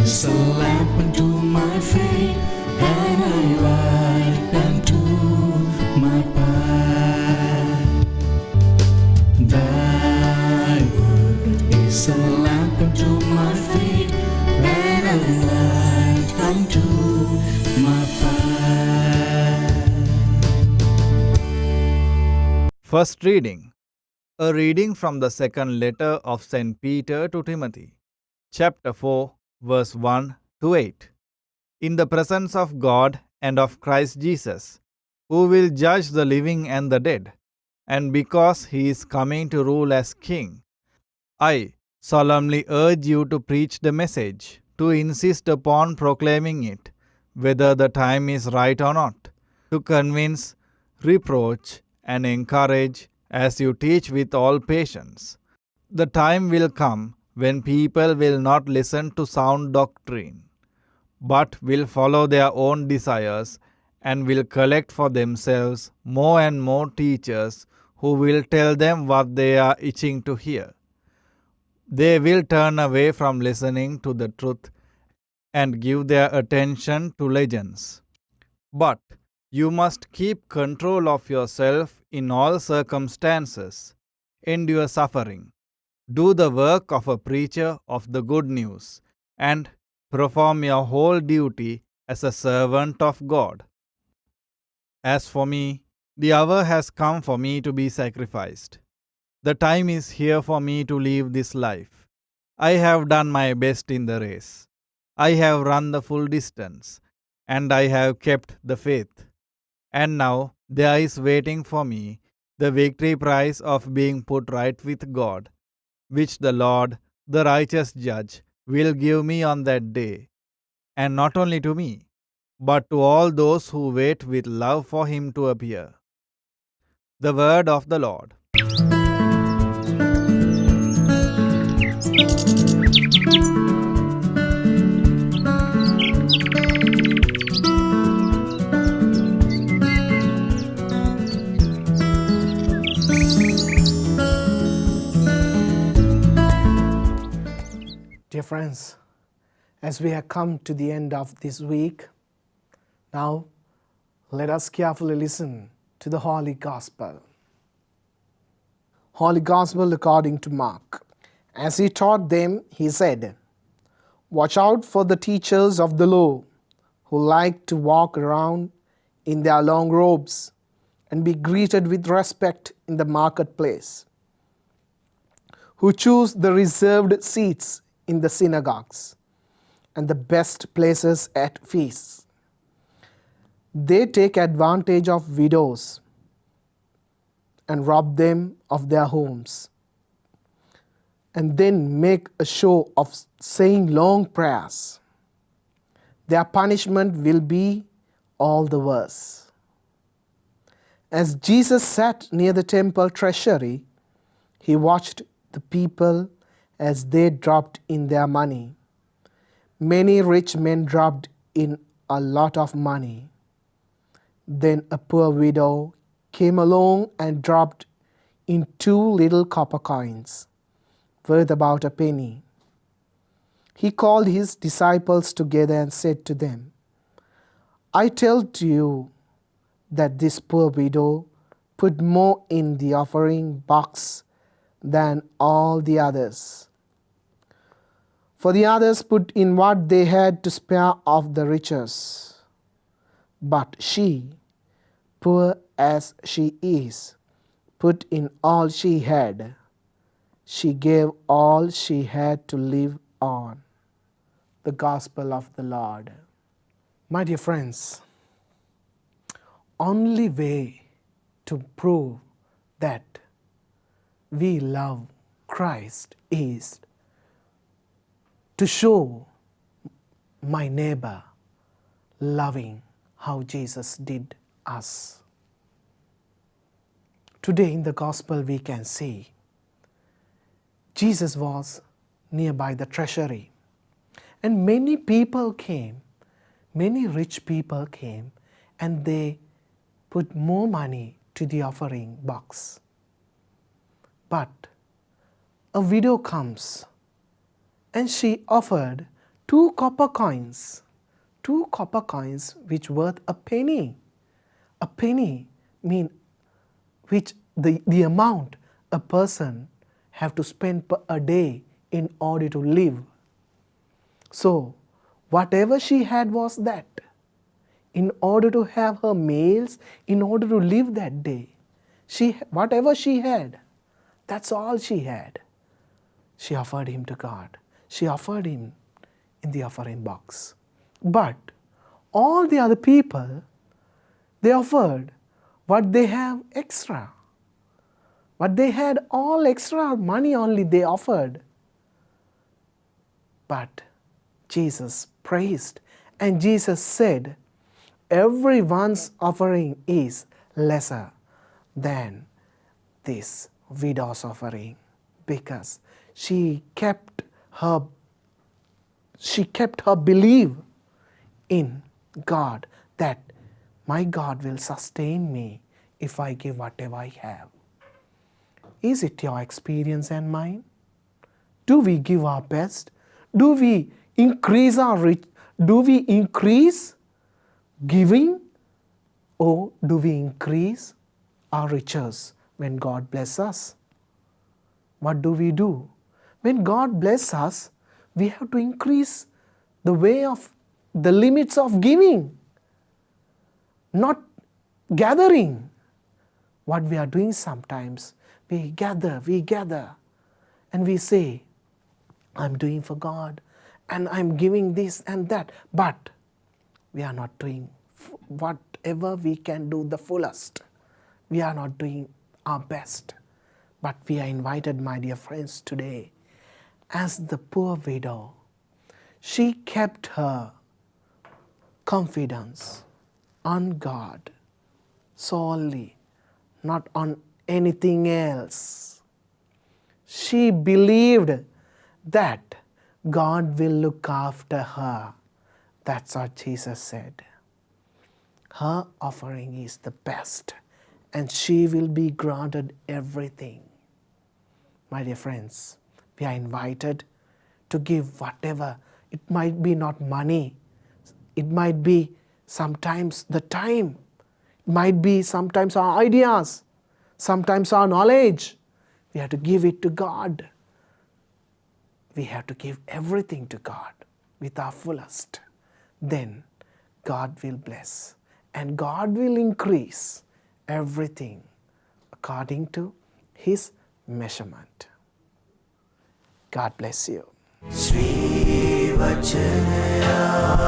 is a lamp unto my feet, and a light unto my path. Thy word is a lamp unto my feet, and a light unto my path. First reading. A reading from the second letter of St. Peter to Timothy, chapter 4, verse 1 to 8. In the presence of God and of Christ Jesus, who will judge the living and the dead, and because he is coming to rule as King, I solemnly urge you to preach the message, to insist upon proclaiming it, whether the time is right or not, to convince, reproach, and encourage as you teach with all patience. The time will come when people will not listen to sound doctrine, but will follow their own desires and will collect for themselves more and more teachers who will tell them what they are itching to hear. They will turn away from listening to the truth and give their attention to legends. But you must keep control of yourself in all circumstances. Endure suffering. Do the work of a preacher of the good news, and perform your whole duty as a servant of God. As for me, the hour has come for me to be sacrificed. The time is here for me to leave this life. I have done my best in the race. I have run the full distance, and I have kept the faith. And now there is waiting for me the victory prize of being put right with God, which the Lord, the righteous judge, will give me on that day, and not only to me, but to all those who wait with love for him to appear. The word of the Lord. Dear friends, as we have come to the end of this week, now let us carefully listen to the Holy Gospel. Holy Gospel according to Mark. As he taught them, he said, "Watch out for the teachers of the law, who like to walk around in their long robes and be greeted with respect in the marketplace, who choose the reserved seats in the synagogues and the best places at feasts. They take advantage of widows and rob them of their homes, and then make a show of saying long prayers. Their punishment will be all the worse." As Jesus sat near the temple treasury, he watched the people as they dropped in their money. Many rich men dropped in a lot of money. Then a poor widow came along and dropped in 2 little copper coins, worth about a penny. He called his disciples together and said to them, "I tell to you that this poor widow put more in the offering box than all the others. For the others put in what they had to spare of the riches. But she, poor as she is, put in all she had. She gave all she had to live on." The Gospel of the Lord. My dear friends, only way to prove that we love Christ is to show my neighbor loving how Jesus did us. Today in the Gospel we can see Jesus was nearby the treasury, and many people came, many rich people came, and they put more money to the offering box. But a widow comes and she offered 2 copper coins. 2 copper coins which worth a penny. A penny mean which the amount a person have to spend per a day in order to live. So whatever she had was that. In order to have her meals, in order to live that day, whatever she had, that's all she had. She offered him to God. She offered him in the offering box. But all the other people, they offered what they have extra. What they had all extra money only they offered. But Jesus praised, and Jesus said, everyone's offering is lesser than this widow's offering, because she kept her belief in God, that my God will sustain me if I give whatever I have. Is it your experience and mine? Do we give our best? Do we increase giving, or do we increase our riches when God bless us? What do? When God bless us, we have to increase the limits of giving, not gathering. What we are doing sometimes, we gather, and we say, I'm doing for God, and I'm giving this and that, but we are not doing whatever we can do the fullest. We are not doing our best. But we are invited, my dear friends, today, as the poor widow. She kept her confidence on God solely, not on anything else. She believed that God will look after her. That's what Jesus said. Her offering is the best, and she will be granted everything. My dear friends, we are invited to give whatever. It might be not money. It might be sometimes the time. It might be sometimes our ideas, sometimes our knowledge. We have to give it to God. We have to give everything to God with our fullest. Then God will bless, and God will increase everything according to His measurement. God bless you. Sri Wachanayano